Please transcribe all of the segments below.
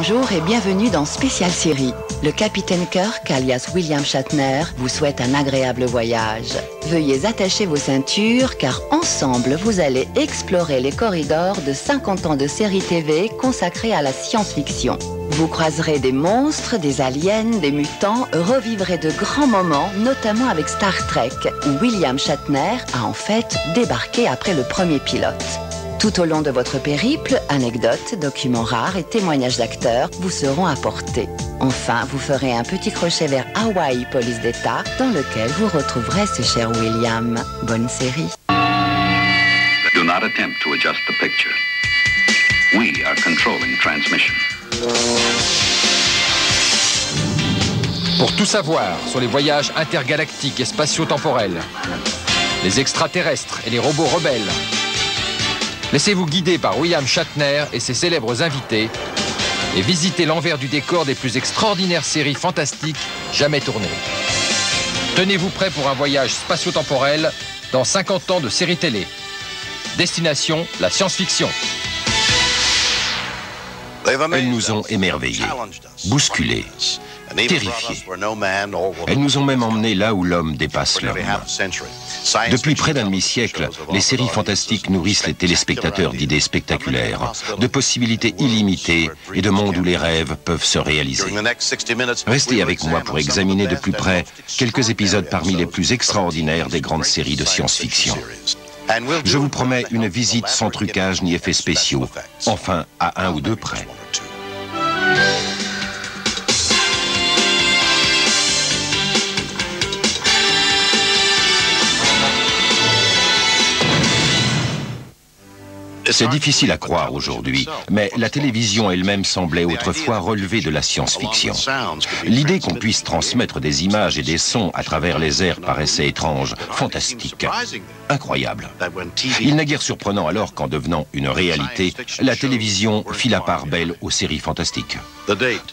Bonjour et bienvenue dans Spécial Série. Le capitaine Kirk, alias William Shatner, vous souhaite un agréable voyage. Veuillez attacher vos ceintures car ensemble vous allez explorer les corridors de 50 ans de série TV consacrée à la science-fiction. Vous croiserez des monstres, des aliens, des mutants, revivrez de grands moments, notamment avec Star Trek, où William Shatner a en fait débarqué après le premier pilote. Tout au long de votre périple, anecdotes, documents rares et témoignages d'acteurs vous seront apportés. Enfin, vous ferez un petit crochet vers Hawaii Police d'État, dans lequel vous retrouverez ce cher William. Bonne série. Do not attempt to adjust the picture. We are controlling transmission. Pour tout savoir sur les voyages intergalactiques et spatio-temporels, les extraterrestres et les robots rebelles, laissez-vous guider par William Shatner et ses célèbres invités et visitez l'envers du décor des plus extraordinaires séries fantastiques jamais tournées. Tenez-vous prêt pour un voyage spatio-temporel dans 50 ans de séries télé. Destination, la science-fiction. Elles nous ont émerveillés, bousculés, terrifiés. Elles nous ont même emmenés là où l'homme dépasse l'homme. Depuis près d'un demi-siècle, les séries fantastiques nourrissent les téléspectateurs d'idées spectaculaires, de possibilités illimitées et de mondes où les rêves peuvent se réaliser. Restez avec moi pour examiner de plus près quelques épisodes parmi les plus extraordinaires des grandes séries de science-fiction. Je vous promets une visite sans trucage ni effets spéciaux, enfin à un ou deux près. C'est difficile à croire aujourd'hui, mais la télévision elle-même semblait autrefois relever de la science-fiction. L'idée qu'on puisse transmettre des images et des sons à travers les airs paraissait étrange, fantastique, incroyable. Il n'est guère surprenant alors qu'en devenant une réalité, la télévision fit la part belle aux séries fantastiques.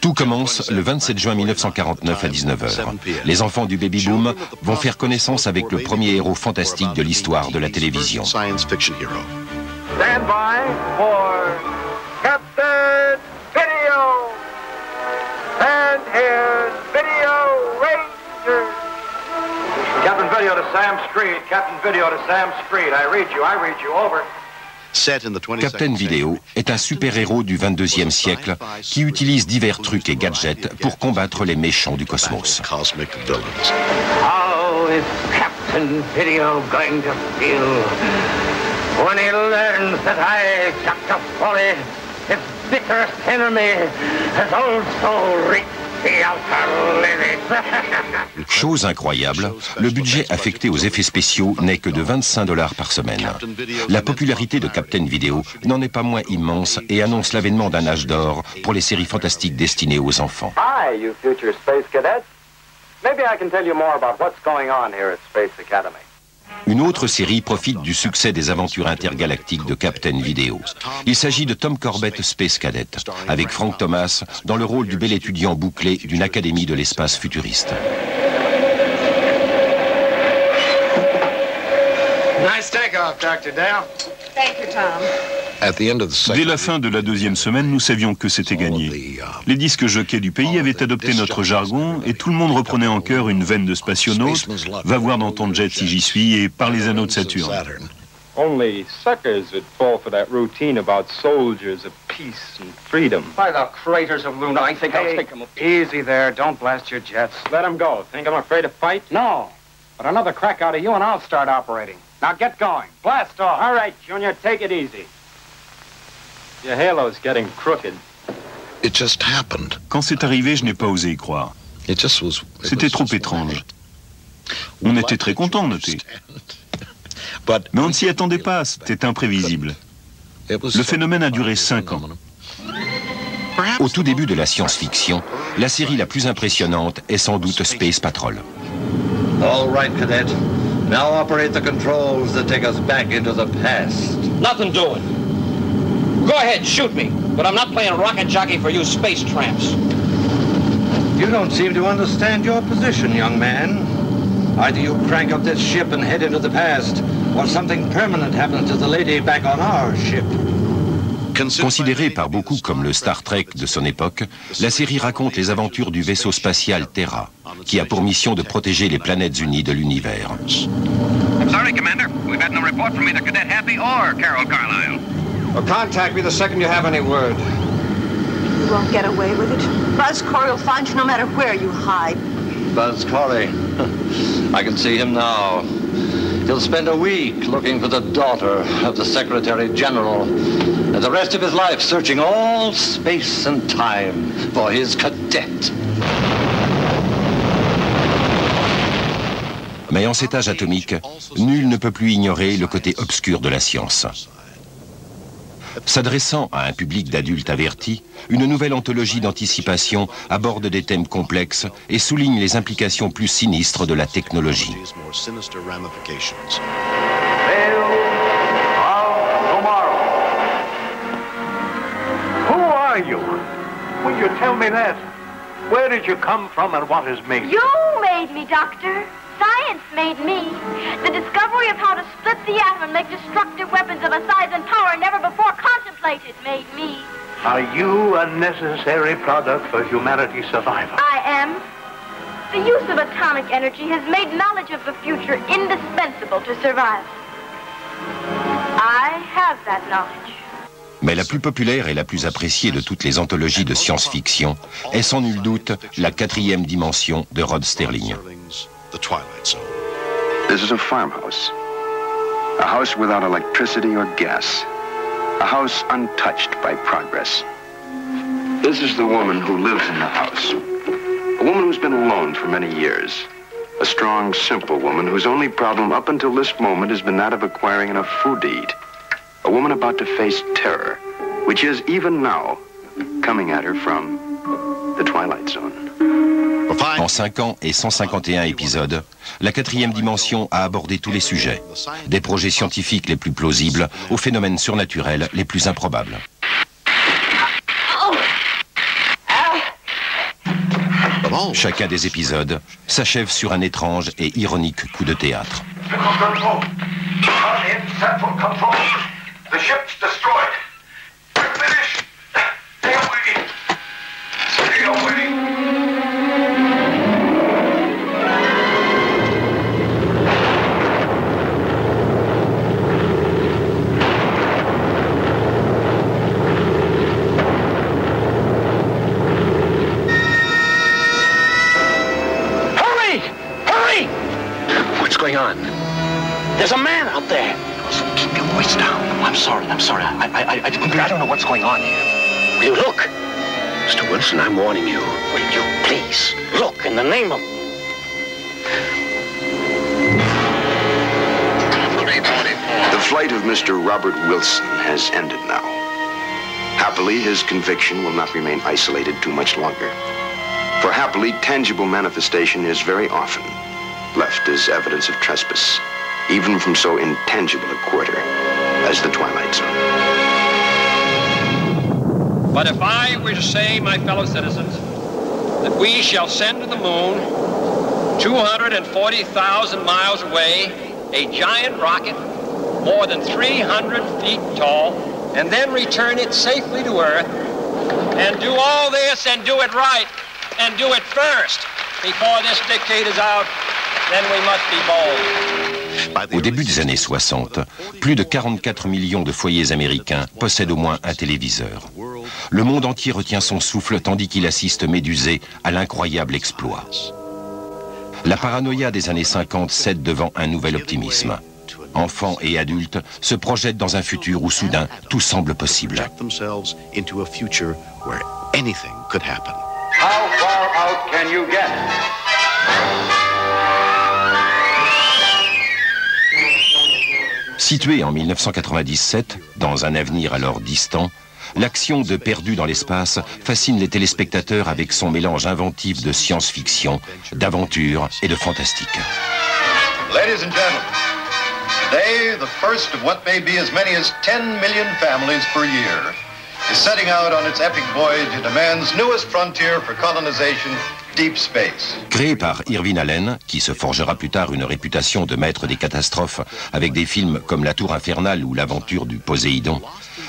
Tout commence le 27 juin 1949 à 19h. Les enfants du baby-boom vont faire connaissance avec le premier héros fantastique de l'histoire de la télévision. Stand by for Captain Video. And here's Video Rangers. Captain Video to Sam Street. Captain Video to Sam Street. I read you, over. Captain Video est un super-héros du 22e siècle qui utilise divers trucs et gadgets pour combattre les méchants du cosmos. How is Captain Video going to feel when he learns that I, Dr. Foley, his bitterest enemy, has also reached the outer limits? Chose incroyable, le budget affecté aux effets spéciaux n'est que de 25 $ par semaine. La popularité de Captain Video n'en est pas moins immense et annonce l'avènement d'un âge d'or pour les séries fantastiques destinées aux enfants. Hi, you future space cadets. Maybe I can tell you more about what's going on here at Space Academy. Une autre série profite du succès des aventures intergalactiques de Captain Video. Il s'agit de Tom Corbett Space Cadet, avec Frank Thomas dans le rôle du bel étudiant bouclé d'une académie de l'espace futuriste. Nice takeoff, Dr. Dale. Thank you, Tom. Dès la fin de la deuxième semaine, nous savions que c'était gagné. Les disques jockeys du pays avaient adopté notre jargon et tout le monde reprenait en chœur une veine de spationaute. Va voir dans ton jet si j'y suis et par les anneaux de Saturne. Only suckers would fall for that routine about soldiers of peace and freedom. By the craters of Luna, I think I'll take them. Easy there, don't blast your jets. Let them go. Think I'm afraid to fight? No, but another crack out of you and I'll start operating. Now get going. Blast off. All right, Junior, take it easy. Your halo's getting crooked. Quand c'est arrivé, je n'ai pas osé y croire. C'était trop étrange. On était très contents, notez. Mais on ne s'y attendait pas, c'était imprévisible. Le phénomène a duré 5 ans. Au tout début de la science-fiction, la série la plus impressionnante est sans doute Space Patrol. All right, cadet. Now operate the controls that take us back into the past. Nothing doing. Go ahead, shoot me, but I'm not playing rocket jockey for you space tramps. You don't seem to understand your position, young man. Either you crank up this ship and head into the past, or something permanent happens to the lady back on our ship. Considérée par beaucoup comme le Star Trek de son époque, la série raconte les aventures du vaisseau spatial Terra, qui a pour mission de protéger les planètes unies de l'univers. I'm sorry, Commander. We've had no report from either Cadet Happy or Carol Carlisle. Well, contact me the second you have any word. You won't get away with it. Buzz Corey will find you no matter where you hide. Buzz Corey. I can see him now. He'll spend a week looking for the daughter of the Secretary General, and the rest of his life searching all space and time for his cadet. Mais en cet âge atomique, nul ne peut plus ignorer le côté obscur de la science. S'adressant à un public d'adultes avertis, une nouvelle anthologie d'anticipation aborde des thèmes complexes et souligne les implications plus sinistres de la technologie. Who are you? Will you tell me that? Where did you come from and what has made you? You made me, Doctor. Science made me. The discovery of how to split the atom and make destructive weapons of a size and power never before contemplated made me. Are you a necessary product for humanity's survival? I am. The use of atomic energy has made knowledge of the future indispensable to survive. I have that knowledge. Mais la plus populaire et la plus appréciée de toutes les anthologies de science-fiction est sans nul doute La quatrième dimension de Rod Serling. The Twilight Zone. This is a farmhouse. A house without electricity or gas. A house untouched by progress. This is the woman who lives in the house. A woman who's been alone for many years. A strong, simple woman whose only problem up until this moment has been that of acquiring enough food to eat. A woman about to face terror, which is, even now, coming at her from the Twilight Zone. En 5 ans et 151 épisodes, la quatrième dimension a abordé tous les sujets, des projets scientifiques les plus plausibles aux phénomènes surnaturels les plus improbables. Chacun des épisodes s'achève sur un étrange et ironique coup de théâtre. There's a man out there. Keep your voice down. I'm sorry. I don't know what's going on here. Will you look? Mr. Wilson, I'm warning you. Will you please look in the name of... The flight of Mr. Robert Wilson has ended now. Happily, his conviction will not remain isolated too much longer. For happily, tangible manifestation is very often left as evidence of trespass, even from so intangible a quarter as the Twilight Zone. But if I were to say, my fellow citizens, that we shall send to the moon, 240,000 miles away, a giant rocket more than 300 feet tall, and then return it safely to Earth, and do all this and do it right, and do it first, before this decade is out, then we must be bold. Au début des années 60, plus de 44 millions de foyers américains possèdent au moins un téléviseur. Le monde entier retient son souffle tandis qu'il assiste médusé à l'incroyable exploit. La paranoïa des années 50 cède devant un nouvel optimisme. Enfants et adultes se projettent dans un futur où soudain tout semble possible. How far out can you get? Située en 1997, dans un avenir alors distant, l'action de Perdu dans l'espace fascine les téléspectateurs avec son mélange inventif de science-fiction, d'aventure et de fantastique. Ladies and gentlemen, today the first of what may be as many as 10 million families per year is setting out on its epic voyage into man's newest frontier for colonization, deep space. Créé par Irving Allen, qui se forgera plus tard une réputation de maître des catastrophes avec des films comme La Tour Infernale ou L'Aventure du Poséidon,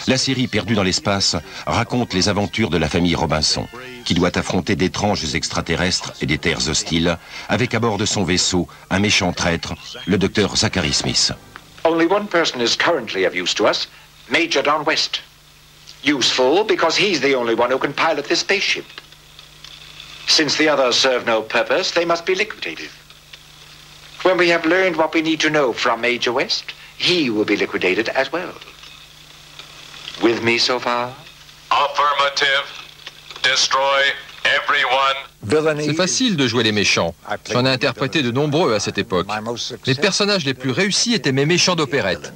La série Perdue dans l'espace raconte les aventures de la famille Robinson, qui doit affronter d'étranges extraterrestres et des terres hostiles, avec à bord de son vaisseau un méchant traître, le docteur Zachary Smith. Only one person is currently of use to us, Major Don West. Useful because he's the only one who can pilot this spaceship. Since the others serve no purpose, they must be liquidated. When we have learned what we need to know from Major West, he will be liquidated as well. With me so far? Affirmative. Destroy everyone. C'est facile de jouer les méchants. J'en ai interprété de nombreux à cette époque. Les personnages les plus réussis étaient mes méchants d'opérette.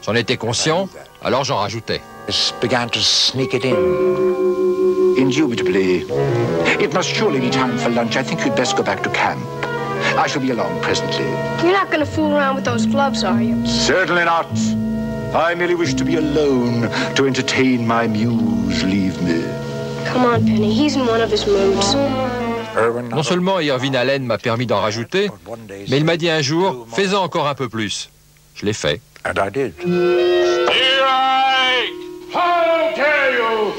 J'en étais conscient, alors j'en rajoutais. Began to sneak it in. Indubitably. It must surely be time for lunch. I think you'd best go back to camp. I shall be along presently. You're not going to fool around with those gloves, are you? Certainly not. I merely wish to be alone to entertain my muse. Leave me. Come on, Penny. He's in one of his moods. Non seulement Irvin Allen m'a permis d'en rajouter, mais il m'a dit un jour, fais-en encore un peu plus. Je l'ai fait. And I did. How dare you!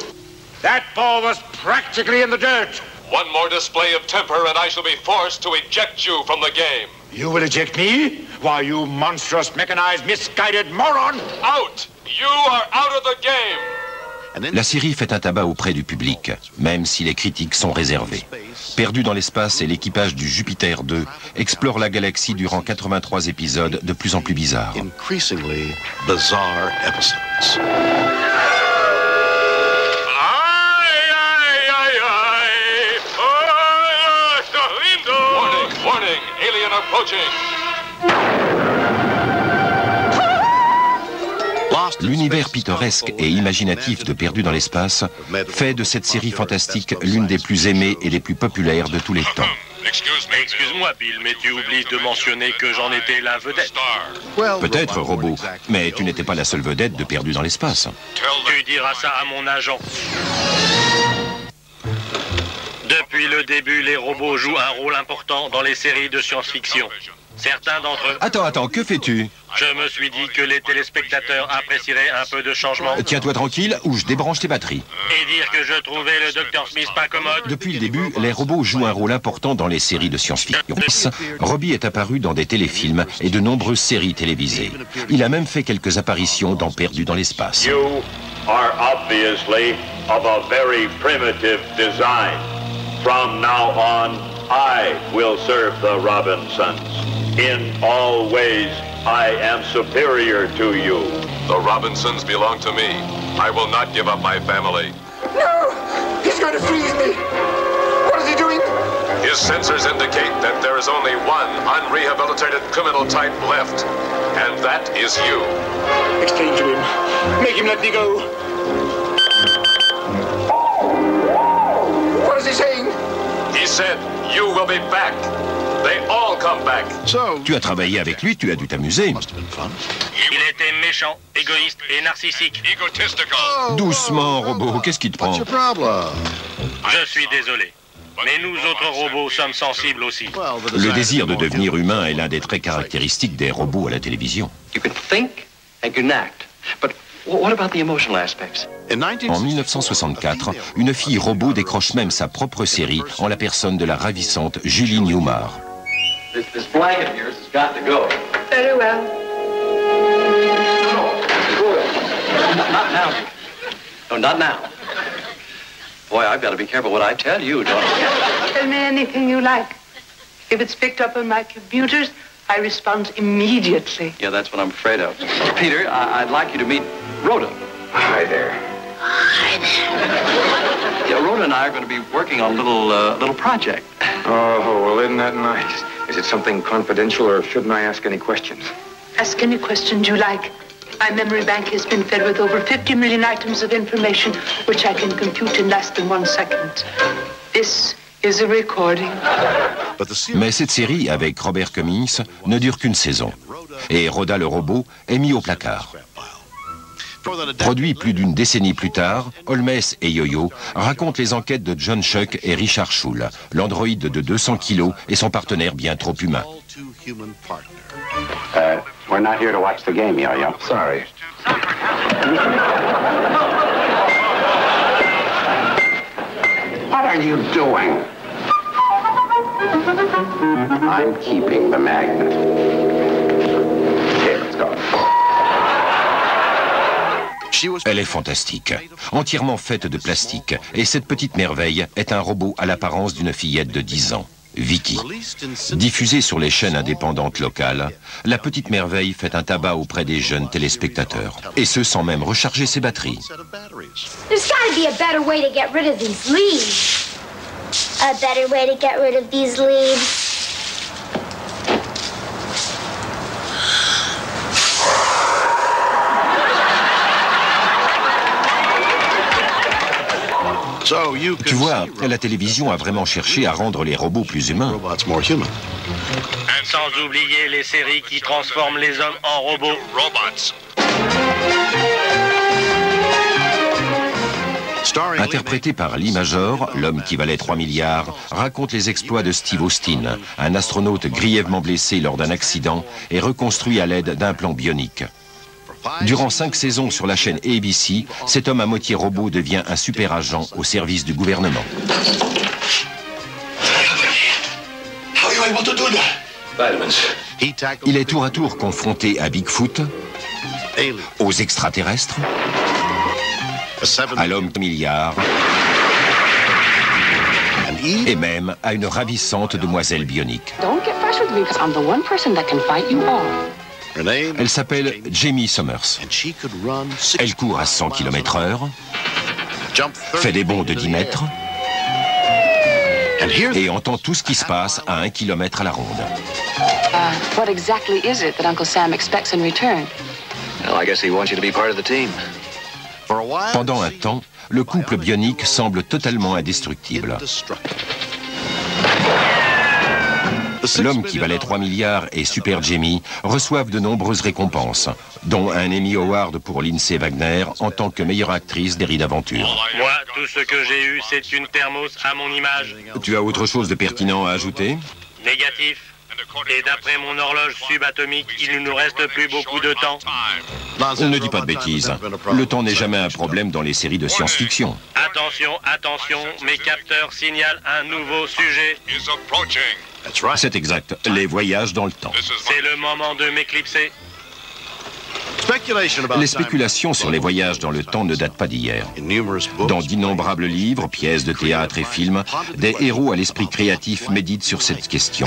That ball was practically in the dirt. One more display of temper and I shall be forced to eject you from the game. You will eject me? Why, you monstrous, mechanized, misguided moron! Out! You are out of the game! La série fait un tabac auprès du public, même si les critiques sont réservées. Perdu dans l'espace et l'équipage du Jupiter 2 explorent la galaxie durant 83 épisodes de plus en plus bizarres. Increasingly bizarre episodes. Warning, warning, alien approaching. L'univers pittoresque et imaginatif de Perdu dans l'espace fait de cette série fantastique l'une des plus aimées et les plus populaires de tous les temps. Excuse-moi, Bill, mais tu oublies de mentionner que j'en étais la vedette. Peut-être, Robot, mais tu n'étais pas la seule vedette de Perdu dans l'espace. Tu diras ça à mon agent. Depuis le début, les robots jouent un rôle important dans les séries de science-fiction. Certains d'entre eux... Attends, que fais-tu? Je me suis dit que les téléspectateurs apprécieraient un peu de changement. Tiens-toi tranquille ou je débranche tes batteries. Et dire que je trouvais le Dr Smith pas commode. Depuis le début, les robots jouent un rôle important dans les séries de science-fiction. Robbie est apparu dans des téléfilms et de nombreuses séries télévisées. Il a même fait quelques apparitions dans Perdu dans l'espace. You are obviously of a very primitive design. From now on, I will serve the Robinsons. In all ways, I am superior to you. The Robinsons belong to me. I will not give up my family. No! He's going to freeze me! What is he doing? His sensors indicate that there is only one unrehabilitated criminal type left, and that is you. Explain to him. Make him let me go. What is he saying? He said, you will be back. They all come back. Tu as travaillé avec lui, tu as dû t'amuser. Il était méchant, égoïste et narcissique. Doucement, Robot, qu'est-ce qui te prend? Je suis désolé. Mais nous autres robots sommes sensibles aussi. Le désir de devenir humain est l'un des traits caractéristiques des robots à la télévision. You can think and can act, but what about the emotional aspects? En 1964, une fille robot décroche même sa propre série en la personne de la ravissante Julie Newmar. This blanket of yours has got to go. Very well. Not now. No, not now. Boy, I've got to be careful what I tell you, don't I? Tell me anything you like. If it's picked up on my computers, I respond immediately. Yeah, that's what I'm afraid of. Peter, I'd like you to meet Rhoda. Hi there. Hi there. Yeah, Rhoda and I are going to be working on a little project. Oh, well, isn't that nice? Is it something confidential, or shouldn't I ask any questions? Ask any questions you like. My memory bank has been fed with over 50 million items of information, which I can compute in less than 1 second. This is a recording. Mais cette série, avec Robert Cummings, ne dure qu'une saison. Et Rhoda le robot est mis au placard. Produit plus d'une décennie plus tard, Holmes et Yo-Yo racontent les enquêtes de John Schuck et Richard Schull, l'androïde de 200 kilos et son partenaire bien trop humain. We're not here to watch the game, Yo-Yo. Sorry. you doing? I'm keeping the magnet. Okay, let's go. Elle est fantastique, entièrement faite de plastique, et cette petite merveille est un robot à l'apparence d'une fillette de 10 ans, Vicky. Diffusée sur les chaînes indépendantes locales, la petite merveille fait un tabac auprès des jeunes téléspectateurs, et ce sans même recharger ses batteries. There's gotta be a better way to get rid of these leaves. A better way to get rid of these leaves. Tu vois, la télévision a vraiment cherché à rendre les robots plus humains. Sans oublier les séries qui transforment les hommes en robots. Interprété par Lee Major, l'homme qui valait 3 milliards, raconte les exploits de Steve Austin, un astronaute grièvement blessé lors d'un accident et reconstruit à l'aide d'un plan bionique. Durant 5 saisons sur la chaîne ABC, cet homme à moitié robot devient un super agent au service du gouvernement. Il est tour à tour confronté à Bigfoot, aux extraterrestres, à l'homme milliard et même à une ravissante demoiselle bionique. Elle s'appelle Jamie Summers. Elle court à 100 km/h, fait des bonds de 10 mètres et entend tout ce qui se passe à 1 km à la ronde. What exactly is it that Uncle Sam expects in return? Well, I guess he wants you to be part of the team. Pendant un temps, le couple bionique semble totalement indestructible. L'homme qui valait 3 milliards et Super Jamie reçoivent de nombreuses récompenses, dont un Emmy Award pour Lindsay Wagner en tant que meilleure actrice des Rides d'Aventure. Moi, tout ce que j'ai eu, c'est une thermos à mon image. Tu as autre chose de pertinent à ajouter? Négatif. Et d'après mon horloge subatomique, il ne nous reste plus beaucoup de temps. Ne dis pas de bêtises. Le temps n'est jamais un problème dans les séries de science-fiction. Attention, attention, mes capteurs signalent un nouveau sujet. C'est exact, les voyages dans le temps. C'est le moment de m'éclipser. Les spéculations sur les voyages dans le temps ne datent pas d'hier. Dans d'innombrables livres, pièces de théâtre et films, des héros à l'esprit créatif méditent sur cette question.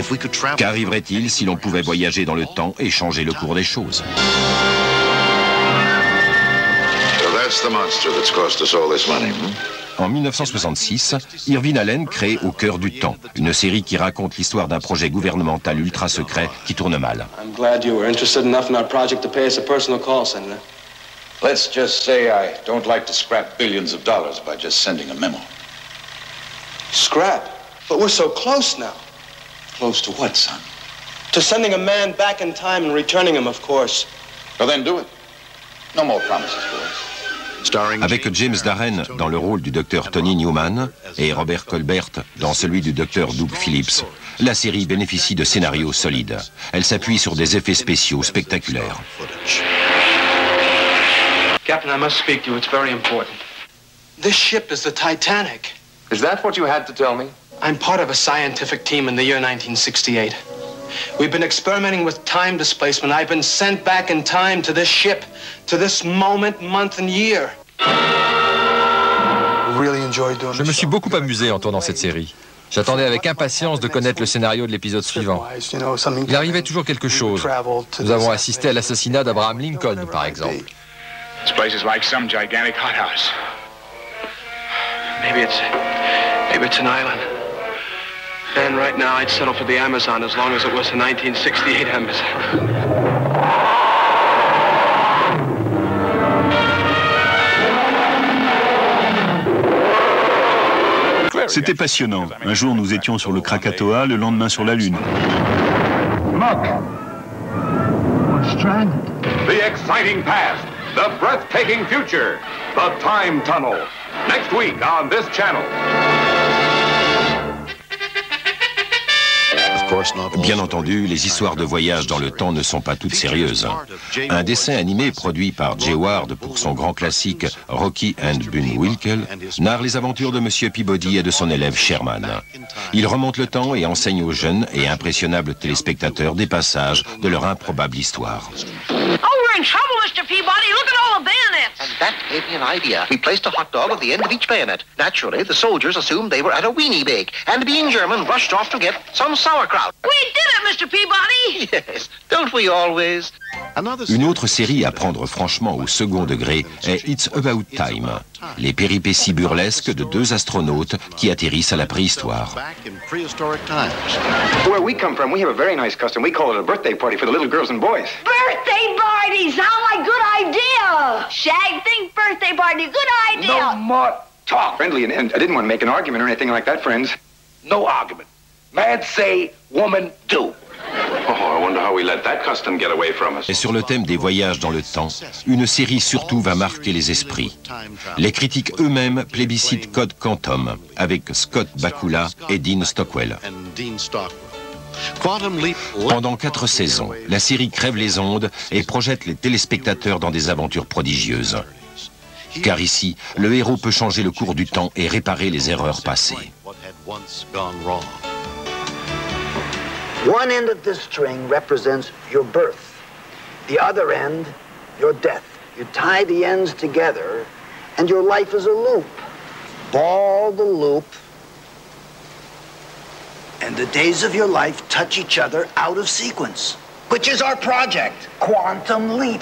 Qu'arriverait-il si l'on pouvait voyager dans le temps et changer le cours des choses? En 1966, Irving Allen crée Au cœur du temps, une série qui raconte l'histoire d'un projet gouvernemental ultra secret qui tourne mal. I'm glad you were interested enough in our project to pay us a personal call, Senator. Let's just say I don't like to scrap billions of dollars by just sending a memo. Scrap? But we're so close now. Close to what, son? To sending a man back in time and returning him, of course. Well, then do it. No more promises, boys. Avec James Darren dans le rôle du docteur Tony Newman et Robert Colbert dans celui du docteur Doug Phillips, la série bénéficie de scénarios solides. Elle s'appuie sur des effets spéciaux spectaculaires. Captain, I must speak to you. It's very important. This ship is the Titanic. Is that what you had to tell me? I'm part of a scientific team in the year 1968. We've been experimenting with time displacement. I've been sent back in time to this ship, to this moment, month and year. Je me suis beaucoup amusé en tournant cette série. J'attendais avec impatience de connaître le scénario de l'épisode suivant. Il arrivait toujours quelque chose. Nous avons assisté à l'assassinat d'Abraham Lincoln, par exemple. This place is like some gigantic hothouse. Maybe it's an island. And right now, I'd settle for the Amazon as long as it was the 1968 Amazon. C'était passionnant. Un jour, nous étions sur le Krakatoa, le lendemain sur la Lune. Look! We're stranded. The exciting past, the breathtaking future, the time tunnel. Next week on this channel. Bien entendu, les histoires de voyage dans le temps ne sont pas toutes sérieuses. Un dessin animé produit par Jay Ward pour son grand classique Rocky and Bullwinkle narre les aventures de Monsieur Peabody et de son élève Sherman. Il remonte le temps et enseigne aux jeunes et impressionnables téléspectateurs des passages de leur improbable histoire. Oh, we're in trouble, Mr. Peabody. Look at all the bayonets. And that gave me an idea. We placed a hot dog at the end of each bayonet. Naturally, the soldiers assumed they were at a weenie bake, and being German, rushed off to get some sauerkraut. We did it, Mr. Peabody. Yes, don't we always? Une autre série à prendre franchement au second degré est It's About Time, les péripéties burlesques de deux astronautes qui atterrissent à la préhistoire. Where we come from, we have a very nice custom. We call it a birthday party for the little girls and boys. Birthday party! Sound like good idea! Shag, think birthday party, good idea! No more talk. Friendly, and I didn't want to make an argument or anything like that, friends. No argument. Man say, woman do. Oh, I wonder how we let that custom get away from us. Et sur le thème des voyages dans le temps, une série surtout va marquer les esprits. Les critiques eux-mêmes plébiscitent Code Quantum, avec Scott Bakula et Dean Stockwell. Pendant 4 saisons, la série crève les ondes et projette les téléspectateurs dans des aventures prodigieuses. Car ici, le héros peut changer le cours du temps et réparer les erreurs passées. One end of this string represents your birth. The other end, your death. You tie the ends together, and your life is a loop. Ball the loop, and the days of your life touch each other out of sequence, which is our project, Quantum Leap.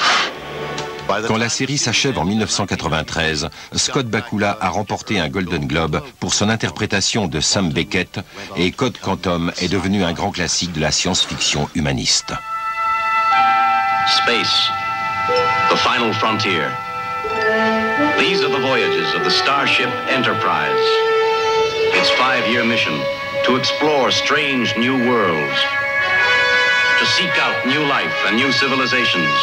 Quand la série s'achève en 1993, Scott Bakula a remporté un Golden Globe pour son interprétation de Sam Beckett et Code Quantum est devenu un grand classique de la science-fiction humaniste. Space, the final frontier. These are the voyages of the Starship Enterprise. Its 5-year mission, to explore strange new worlds, to seek out new life and new civilizations,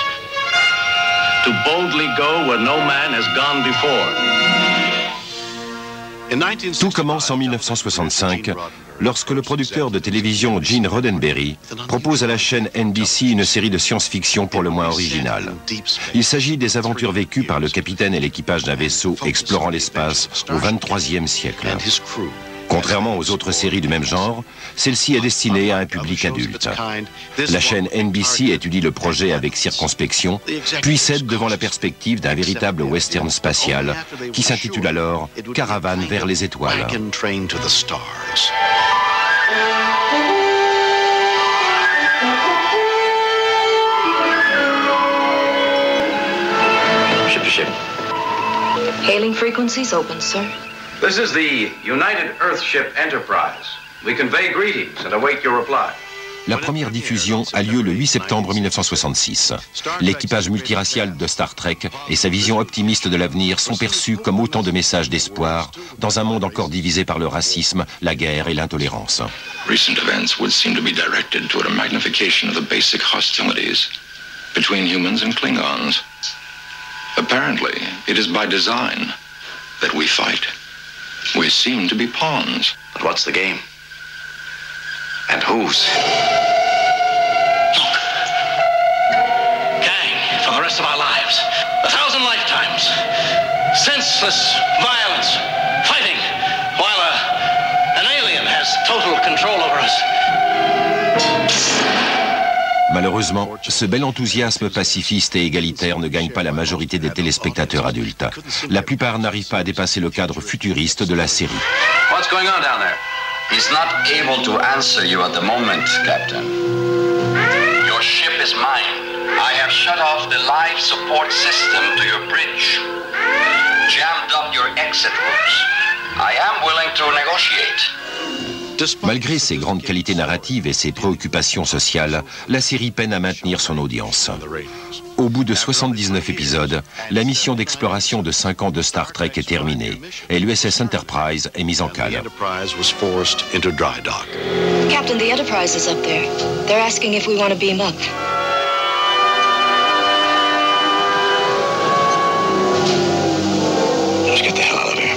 to boldly go where no man has gone before. Tout commence en 1965, lorsque le producteur de télévision Gene Roddenberry propose à la chaîne NBC une série de science-fiction pour le moins originale. Il s'agit des aventures vécues par le capitaine et l'équipage d'un vaisseau explorant l'espace au XXIIIe siècle. Contrairement aux autres séries du même genre, celle-ci est destinée à un public adulte. La chaîne NBC étudie le projet avec circonspection, puis cède devant la perspective d'un véritable western spatial qui s'intitule alors « Caravane vers les étoiles ». Ship to ship. Hailing frequencies open, sir. This is the United Earthship Enterprise. We convey greetings and await your reply. La première diffusion a lieu le 8 septembre 1966. L'équipage multiracial de Star Trek et sa vision optimiste de l'avenir sont perçus comme autant de messages d'espoir dans un monde encore divisé par le racisme, la guerre et l'intolérance. Recent events would seem to be directed toward a magnification of the basic hostilities between humans and Klingons. Apparently, it is by design that we fight. We seem to be pawns. But what's the game? And whose? Gang, for the rest of our lives. 1,000 lifetimes. Senseless violence. Fighting. While an alien has total control over us. Malheureusement, ce bel enthousiasme pacifiste et égalitaire ne gagne pas la majorité des téléspectateurs adultes. La plupart n'arrivent pas à dépasser le cadre futuriste de la série. What's going on down there? He's not able to answer you at the moment, Captain. Your ship is mine. I have shut off the life support system to your bridge. Jammed up your exit routes. I am willing to negotiate. Malgré ses grandes qualités narratives et ses préoccupations sociales, la série peine à maintenir son audience. Au bout de 79 épisodes, la mission d'exploration de 5 ans de Star Trek est terminée et l'USS Enterprise est mise en cale. Captain, the Enterprise is up there. They're asking if we want to beam up. Let's get the hell out of here.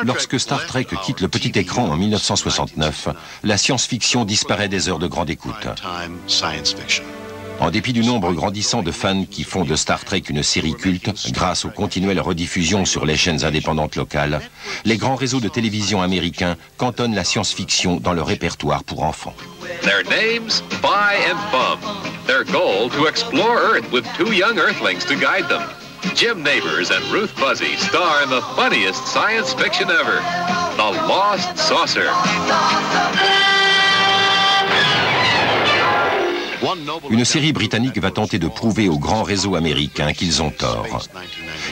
Lorsque Star Trek quitte le petit écran en 1969, la science-fiction disparaît des heures de grande écoute. En dépit du nombre grandissant de fans qui font de Star Trek une série culte, grâce aux continuelles rediffusions sur les chaînes indépendantes locales, les grands réseaux de télévision américains cantonnent la science-fiction dans leur répertoire pour enfants. Their names, Spy and Bum. Their goal, to explore Earth with two young Earthlings to guide them. Jim Nabors and Ruth Buzzy star in the funniest science fiction ever, The Lost Saucer. Une série britannique va tenter de prouver aux grands réseaux américains qu'ils ont tort.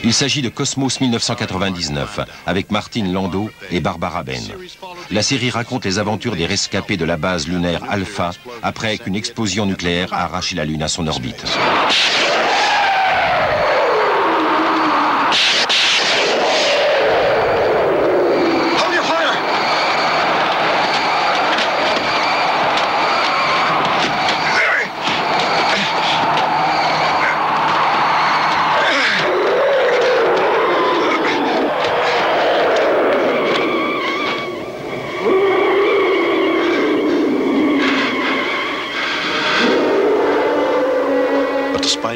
Il s'agit de Cosmos 1999, avec Martin Landau et Barbara Ben. La série raconte les aventures des rescapés de la base lunaire Alpha, après qu'une explosion nucléaire a arraché la Lune à son orbite.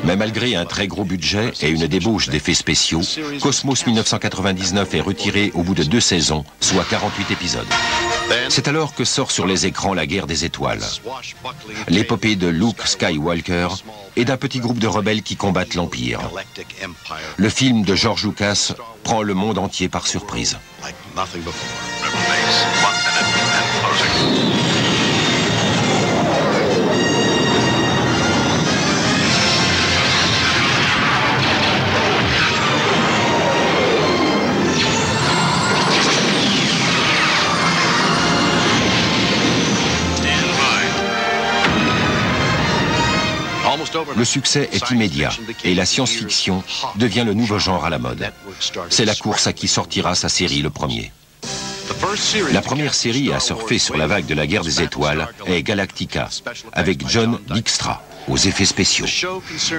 Mais malgré un très gros budget et une débauche d'effets spéciaux, Cosmos 1999 est retiré au bout de 2 saisons, soit 48 épisodes. C'est alors que sort sur les écrans La Guerre des Étoiles, l'épopée de Luke Skywalker et d'un petit groupe de rebelles qui combattent l'Empire. Le film de George Lucas prend le monde entier par surprise. Le succès est immédiat et la science-fiction devient le nouveau genre à la mode. C'est la course à qui sortira sa série le premier. La première série à surfer sur la vague de la Guerre des Étoiles est Galactica, avec John Dykstra aux effets spéciaux.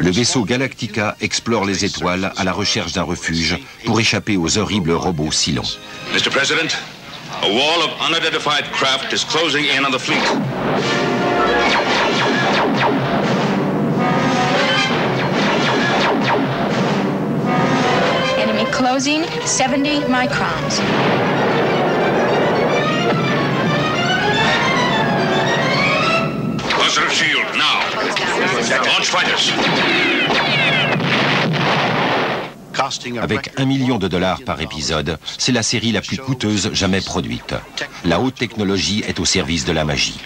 Le vaisseau Galactica explore les étoiles à la recherche d'un refuge pour échapper aux horribles robots Cylons. Mr. President, a wall of unidentified craft is closing in on the fleet. Enemy closing 70 microns. Positive shield, now. Launch fighters. Avec $1 million par épisode, c'est la série la plus coûteuse jamais produite. La haute technologie est au service de la magie.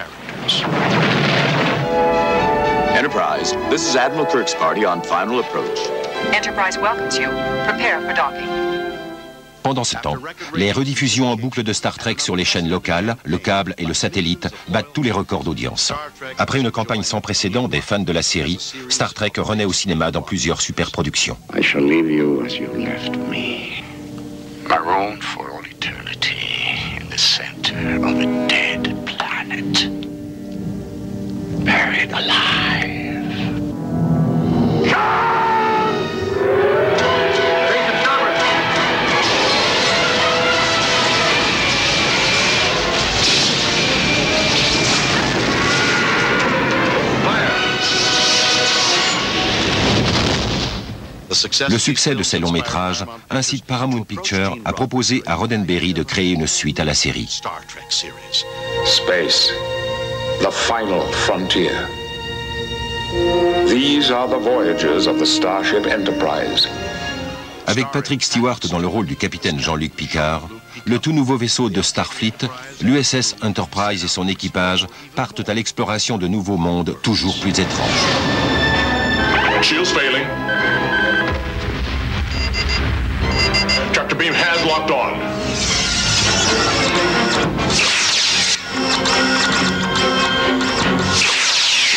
Enterprise, this is Admiral Kirk's party on final approach. Enterprise welcomes you. Prepare for docking. Pendant ce temps, les rediffusions en boucle de Star Trek sur les chaînes locales, le câble et le satellite battent tous les records d'audience. Après une campagne sans précédent des fans de la série, Star Trek renaît au cinéma dans plusieurs superproductions. I shall leave you as you left me, marooned for all eternity in the center of a dead planet, buried alive. Le succès de ces longs métrages incite Paramount Pictures à proposer à Roddenberry de créer une suite à la série. Space, the final frontier. These are the voyages of the Starship Enterprise. Avec Patrick Stewart dans le rôle du capitaine Jean-Luc Picard, le tout nouveau vaisseau de Starfleet, l'USS Enterprise et son équipage partent à l'exploration de nouveaux mondes toujours plus étranges. Shields failing. Tractor beam has locked on.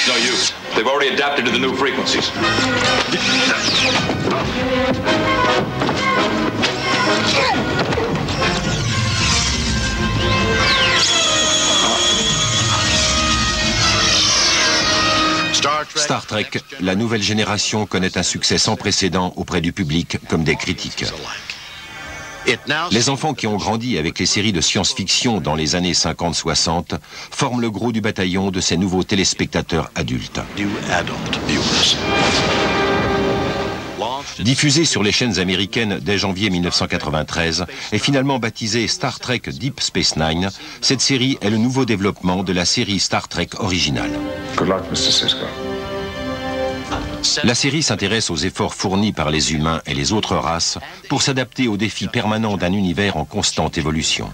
No use. They've already adapted to the new frequencies. Star Trek, la nouvelle génération connaît un succès sans précédent auprès du public comme des critiques. Les enfants qui ont grandi avec les séries de science-fiction dans les années 50-60 forment le gros du bataillon de ces nouveaux téléspectateurs adultes. Diffusée sur les chaînes américaines dès janvier 1993 et finalement baptisée Star Trek Deep Space Nine, cette série est le nouveau développement de la série Star Trek originale. Good luck, Mr. Sisko. La série s'intéresse aux efforts fournis par les humains et les autres races pour s'adapter aux défis permanents d'un univers en constante évolution.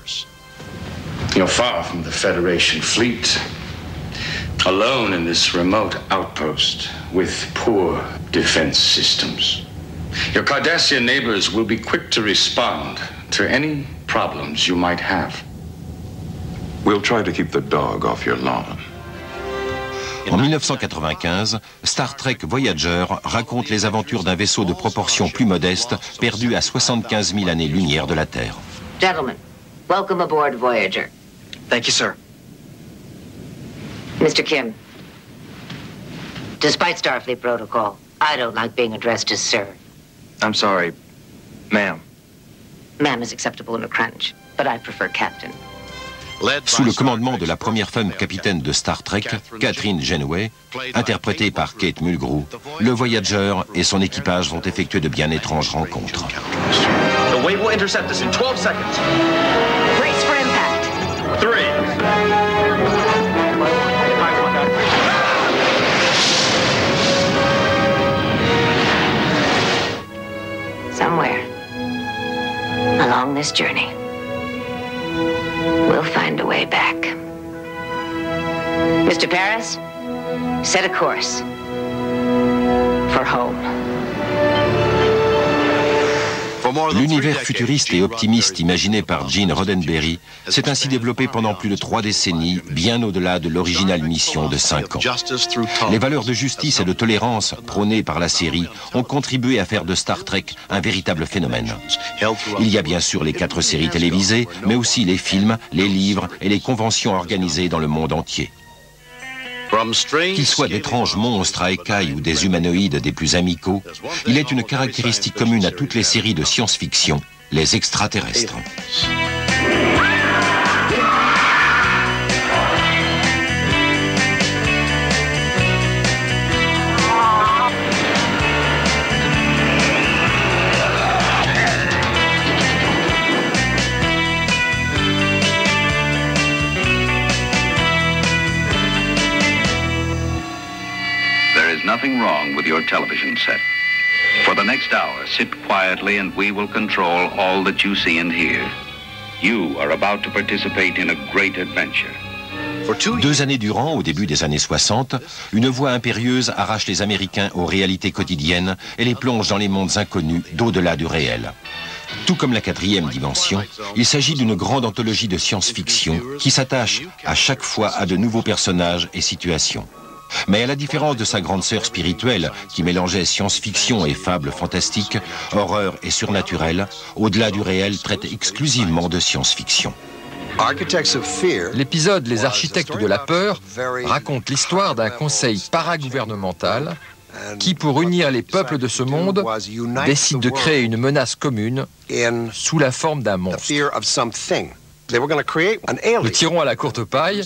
You're far from the Federation fleet. Alone in this remote outpost with poor defense systems. Your Cardassian neighbors will be quick to respond to any problems you might have. We'll try to keep the dog off your lawn. En 1995, Star Trek Voyager raconte les aventures d'un vaisseau de proportions plus modestes perdu à 75 000 années-lumière de la Terre. Gentlemen, welcome aboard Voyager. Thank you, sir. Mr. Kim, despite Starfleet protocol, I don't like being addressed as sir. I'm sorry, ma'am. Ma'am is acceptable in a crunch, but I prefer captain. Sous le commandement de la première femme capitaine de Star Trek, Catherine Janeway, interprétée par Kate Mulgrew, le Voyager et son équipage vont effectuer de bien étranges rencontres. The wave will intercept us in 12 seconds. Brace for impact. 3. Somewhere along this journey, we'll find a way back. Mr. Paris, set a course for home. L'univers futuriste et optimiste imaginé par Gene Roddenberry s'est ainsi développé pendant plus de 3 décennies, bien au-delà de l'originale mission de 5 ans. Les valeurs de justice et de tolérance prônées par la série ont contribué à faire de Star Trek un véritable phénomène. Il y a bien sûr les 4 séries télévisées, mais aussi les films, les livres et les conventions organisées dans le monde entier. Qu'ils soient d'étranges monstres à écailles ou des humanoïdes des plus amicaux, il est une caractéristique commune à toutes les séries de science-fiction, les extraterrestres. Nothing wrong with your television set. For the next hour, sit quietly and we will control all that you see and hear. You are about to participate in a great adventure. 2 années durant, au début des années 60, une voix impérieuse arrache les Américains aux réalités quotidiennes et les plonge dans les mondes inconnus d'au-delà du réel. Tout comme la 4e dimension, il s'agit d'une grande anthologie de science-fiction qui s'attache à chaque fois à de nouveaux personnages et situations. Mais à la différence de sa grande sœur spirituelle, qui mélangeait science-fiction et fables fantastiques, horreur et surnaturel, au-delà du réel traite exclusivement de science-fiction. L'épisode Les Architectes de la Peur raconte l'histoire d'un conseil paragouvernemental qui, pour unir les peuples de ce monde, décide de créer une menace commune sous la forme d'un monstre. Nous tirons à la courte paille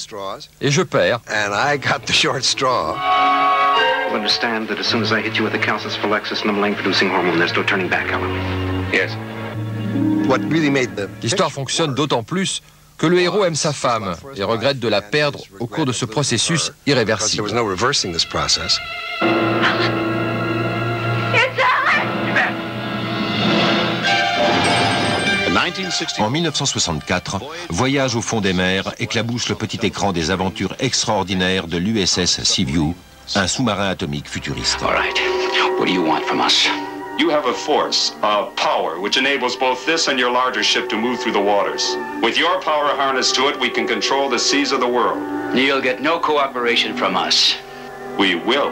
et je perds. L'histoire fonctionne d'autant plus que le héros aime sa femme et regrette de la perdre au cours de ce processus irréversible. En 1964, Voyage au fond des mers éclabousse le petit écran des aventures extraordinaires de l'USS Seaview, un sous-marin atomique futuriste. All right. What do you want from us? You have a force, a power, which enables both this and your larger ship to move through the waters. With your power harnessed to it, we can control the seas of the world. You'll get no cooperation from us. We will.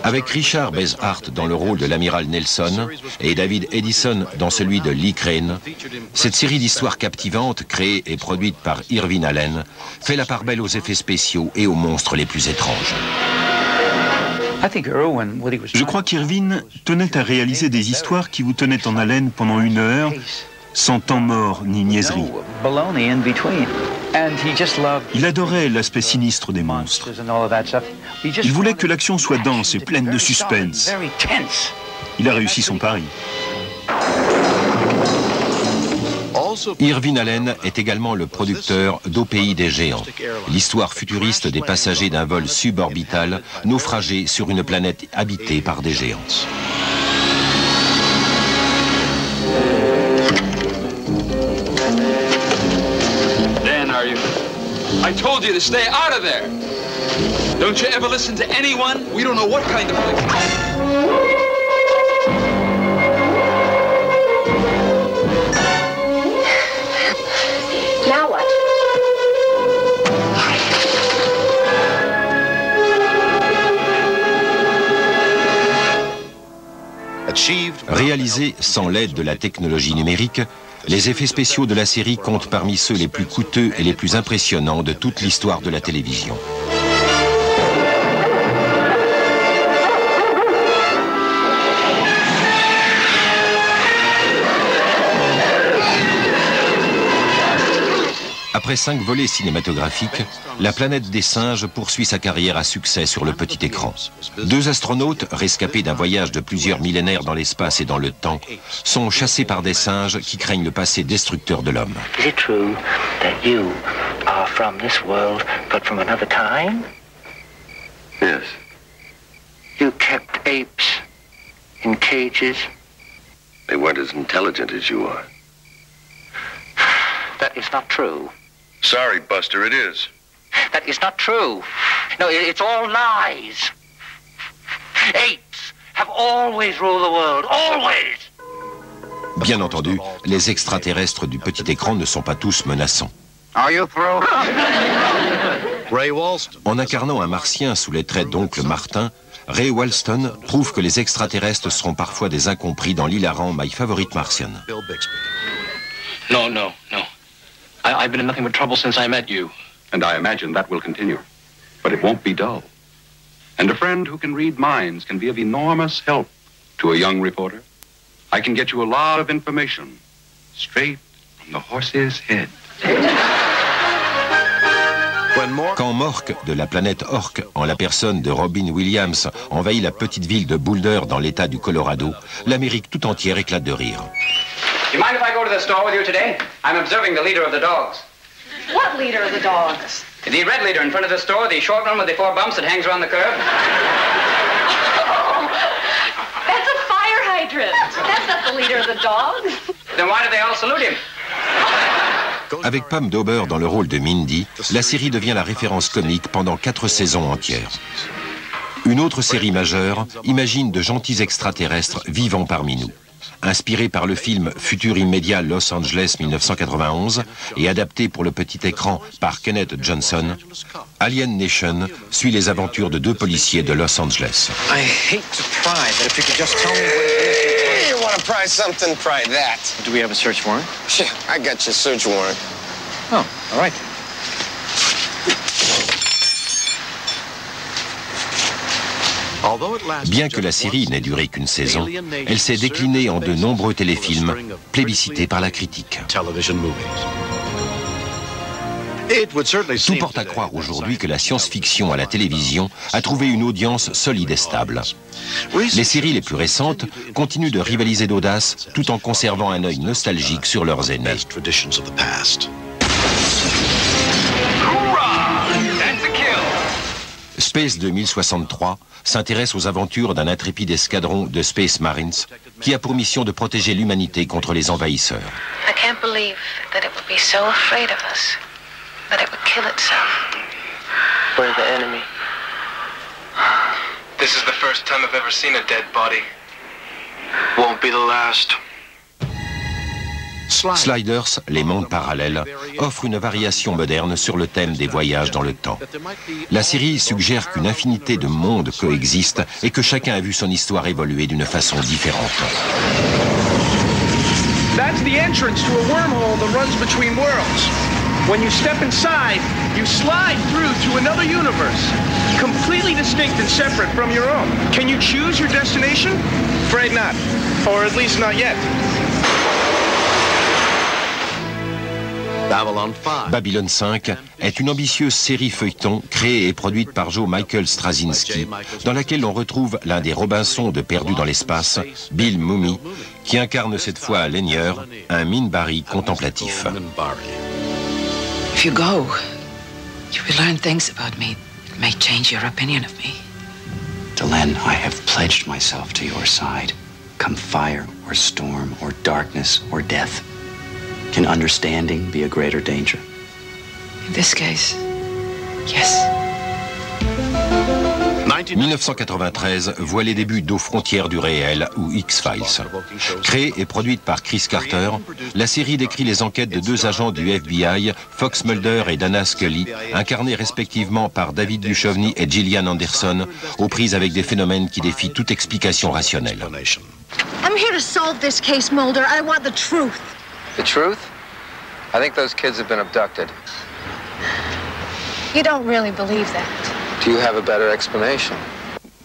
Avec Richard Basehart dans le rôle de l'amiral Nelson et David Edison dans celui de Lee Crane, cette série d'histoires captivantes, créée et produite par Irvin Allen, fait la part belle aux effets spéciaux et aux monstres les plus étranges. Je crois qu'Irvine tenait à réaliser des histoires qui vous tenaient en haleine pendant 1 heure, sans temps mort ni niaiserie. Il adorait l'aspect sinistre des monstres. Il voulait que l'action soit dense et pleine de suspense. Il a réussi son pari. Irvine Allen est également le producteur d'Au pays des géants, l'histoire futuriste des passagers d'un vol suborbital naufragé sur une planète habitée par des géants. Dan, are you? I told you to stay out of there. Don't you ever listen to anyone? We don't know what kind of place. Now what? Réalisés sans l'aide de la technologie numérique, les effets spéciaux de la série comptent parmi ceux les plus coûteux et les plus impressionnants de toute l'histoire de la télévision. Après 5 volets cinématographiques, La planète des singes poursuit sa carrière à succès sur le petit écran. 2 astronautes, rescapés d'un voyage de plusieurs millénaires dans l'espace et dans le temps, sont chassés par des singes qui craignent le passé destructeur de l'homme. Is it true that you are from this world, but from another time? Yes. You kept apes in cages? They weren't as intelligent as you are. That is not true. Sorry, Buster, it is. That is not true. No, it's all lies. Apes have always ruled the world, always. Bien entendu, les extraterrestres du petit écran ne sont pas tous menaçants. Are you through? Ray Walston. En incarnant un martien sous les traits d'oncle Martin, Ray Walston prouve que les extraterrestres seront parfois des incompris dans l'hilarant My Favorite Martian. Bill Bixby. No, no, no. I've been in nothing but trouble since I met you. And I imagine that will continue. But it won't be dull. And a friend who can read minds can be of enormous help to a young reporter. I can get you a lot of information straight from the horse's head. Quand Mork, de la planète Ork, en la personne de Robin Williams, envahit la petite ville de Boulder dans l'état du Colorado, l'Amérique tout entière éclate de rire. You mind if I go to the store with you today? I'm observing the leader of the dogs. What leader of the dogs? The red leader in front of the store, the short one with the 4 bumps that hangs around the curb. Oh, that's a fire hydrant. That's not the leader of the dogs. Then why do they all salute him? Avec Pam Dauber dans le rôle de Mindy, la série devient la référence comique pendant 4 saisons entières. Une autre série majeure imagine de gentils extraterrestres vivant parmi nous. Inspiré par le film Futur immédiat Los Angeles 1991 et adapté pour le petit écran par Kenneth Johnson, Alien Nation suit les aventures de 2 policiers de Los Angeles. I hate to pry, but if you could just tell me what it is. You want to pry something, pry that. Do we have a search warrant? Yeah, I got your search warrant. Oh, all right. Bien que la série n'ait duré qu'une saison, elle s'est déclinée en de nombreux téléfilms, plébiscités par la critique. Tout porte à croire aujourd'hui que la science-fiction à la télévision a trouvé une audience solide et stable. Les séries les plus récentes continuent de rivaliser d'audace tout en conservant un œil nostalgique sur leurs aînés. Space 2063 s'intéresse aux aventures d'un intrépide escadron de Space Marines qui a pour mission de protéger l'humanité contre les envahisseurs. I can't believe that it would be so afraid of us, that it would kill itself. We're the enemy. This is the first time I've ever seen a dead body. Won't be the last. Sliders, les mondes parallèles, offre une variation moderne sur le thème des voyages dans le temps. La série suggère qu'une infinité de mondes coexistent et que chacun a vu son histoire évoluer d'une façon différente. That's the entrance to a wormhole that runs between worlds. When you step inside, you slide through to another universe, completely distinct and separate from your own. Can you choose your destination? Afraid not, or at least not yet. Babylon 5 est une ambitieuse série feuilleton créée et produite par Joe Michael Straczynski, dans laquelle on retrouve l'un des Robinson de Perdu dans l'espace, Bill Mumy, qui incarne cette fois à Laigneur, un Minbari contemplatif. If you go, you will learn things about me that may change your opinion of me. Delenn, I have pledged myself to your side. Come fire or storm or darkness or death. Can understanding be a greater danger? In this case, yes. 1993 voit les débuts d'Aux frontières du réel ou X-Files. Créée et produite par Chris Carter, la série décrit les enquêtes de deux agents du FBI, Fox Mulder et Dana Scully, incarnés respectivement par David Duchovny et Gillian Anderson, aux prises avec des phénomènes qui défient toute explication rationnelle. I'm here to solve this case, Mulder. I want the truth. The truth? I think those kids have been abducted. You don't really believe that. Do you have a better explanation?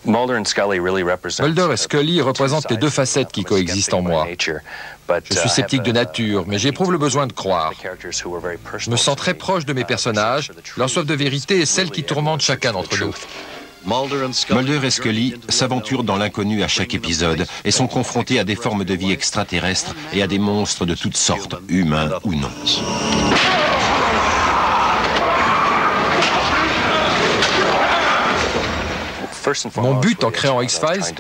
Mulder et Scully représentent les deux facettes qui coexistent en moi. Je suis sceptique de nature, mais j'éprouve le besoin de croire. Je me sens très proche de mes personnages, leur soif de vérité est celle qui tourmente chacun d'entre nous. Mulder et Scully s'aventurent dans l'inconnu à chaque épisode et sont confrontés à des formes de vie extraterrestres et à des monstres de toutes sortes, humains ou non. Mon but en créant X-Files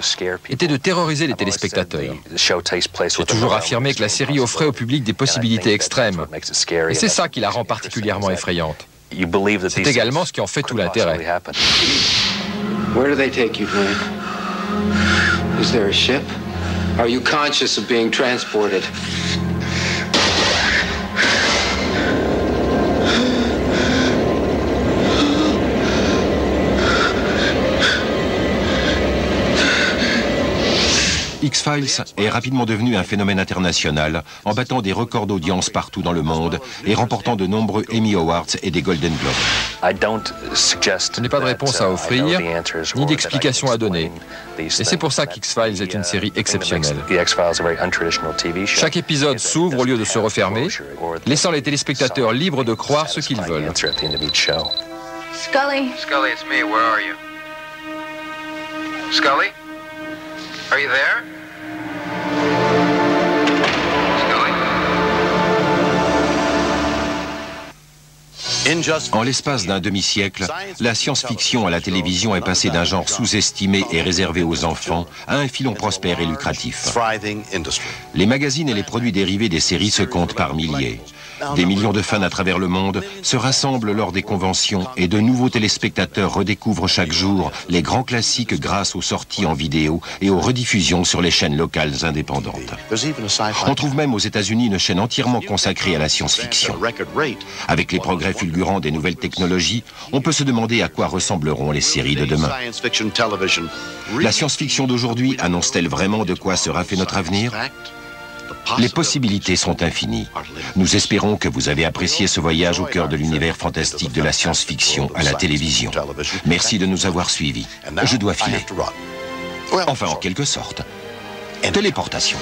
était de terroriser les téléspectateurs. J'ai toujours affirmé que la série offrait au public des possibilités extrêmes. Et c'est ça qui la rend particulièrement effrayante. C'est également ce qui en fait tout l'intérêt. Where do they take you, Glenn? Is there a ship? Are you conscious of being transported? X-Files est rapidement devenu un phénomène international en battant des records d'audience partout dans le monde et remportant de nombreux Emmy Awards et des Golden Globes. Je n'ai pas de réponse à offrir, ni d'explication à donner. Et c'est pour ça qu'X-Files est une série exceptionnelle. Chaque épisode s'ouvre au lieu de se refermer, laissant les téléspectateurs libres de croire ce qu'ils veulent. Scully. Scully, it's me. Where are you? Scully? Are you there? En l'espace d'un demi-siècle, la science-fiction à la télévision est passée d'un genre sous-estimé et réservé aux enfants à un filon prospère et lucratif. Les magazines et les produits dérivés des séries se comptent par milliers. Des millions de fans à travers le monde se rassemblent lors des conventions et de nouveaux téléspectateurs redécouvrent chaque jour les grands classiques grâce aux sorties en vidéo et aux rediffusions sur les chaînes locales indépendantes. On trouve même aux États-Unis une chaîne entièrement consacrée à la science-fiction. Avec les progrès fulgurants des nouvelles technologies, on peut se demander à quoi ressembleront les séries de demain. La science-fiction d'aujourd'hui annonce-t-elle vraiment de quoi sera fait notre avenir ? Les possibilités sont infinies. Nous espérons que vous avez apprécié ce voyage au cœur de l'univers fantastique de la science-fiction à la télévision. Merci de nous avoir suivis. Je dois filer. Enfin, en quelque sorte. Téléportation.